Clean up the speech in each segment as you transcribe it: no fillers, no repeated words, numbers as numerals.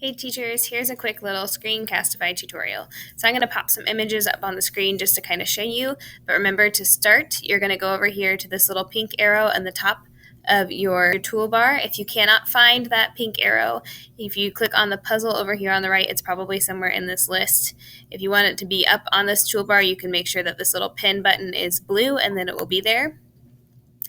Hey teachers, here's a quick little Screencastify tutorial. So I'm going to pop some images up on the screen just to kind of show you, but remember to start, you're going to go over here to this little pink arrow on the top of your toolbar. If you cannot find that pink arrow, if you click on the puzzle over here on the right, it's probably somewhere in this list. If you want it to be up on this toolbar, you can make sure that this little pin button is blue and then it will be there.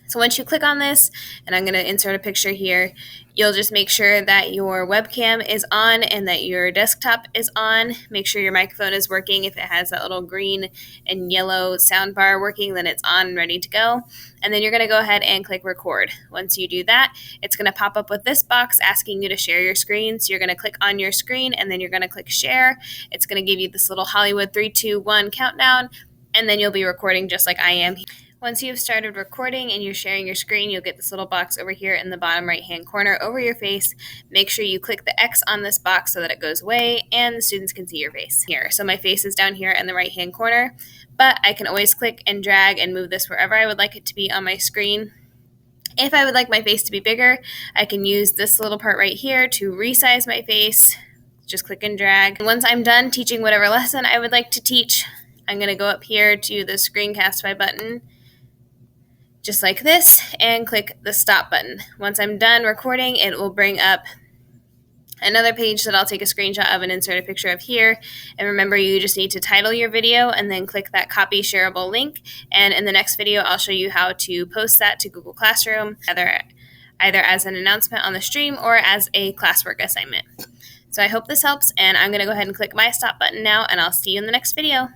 So once you click on this, and I'm going to insert a picture here, you'll just make sure that your webcam is on and that your desktop is on. Make sure your microphone is working. If it has that little green and yellow sound bar working, then it's on and ready to go. And then you're going to go ahead and click record. Once you do that, it's going to pop up with this box asking you to share your screen. So you're going to click on your screen and then you're going to click share. It's going to give you this little Hollywood 3, 2, 1 countdown, and then you'll be recording just like I am. Once you've started recording and you're sharing your screen, you'll get this little box over here in the bottom right-hand corner over your face. Make sure you click the X on this box so that it goes away and the students can see your face here. So my face is down here in the right-hand corner, but I can always click and drag and move this wherever I would like it to be on my screen. If I would like my face to be bigger, I can use this little part right here to resize my face. Just click and drag. And once I'm done teaching whatever lesson I would like to teach, I'm going to go up here to the Screencastify button, just like this, and click the stop button. Once I'm done recording, it will bring up another page that I'll take a screenshot of and insert a picture of here. And remember, you just need to title your video and then click that copy shareable link. And in the next video, I'll show you how to post that to Google Classroom, either as an announcement on the stream or as a classwork assignment. So I hope this helps, and I'm going to go ahead and click my stop button now, and I'll see you in the next video.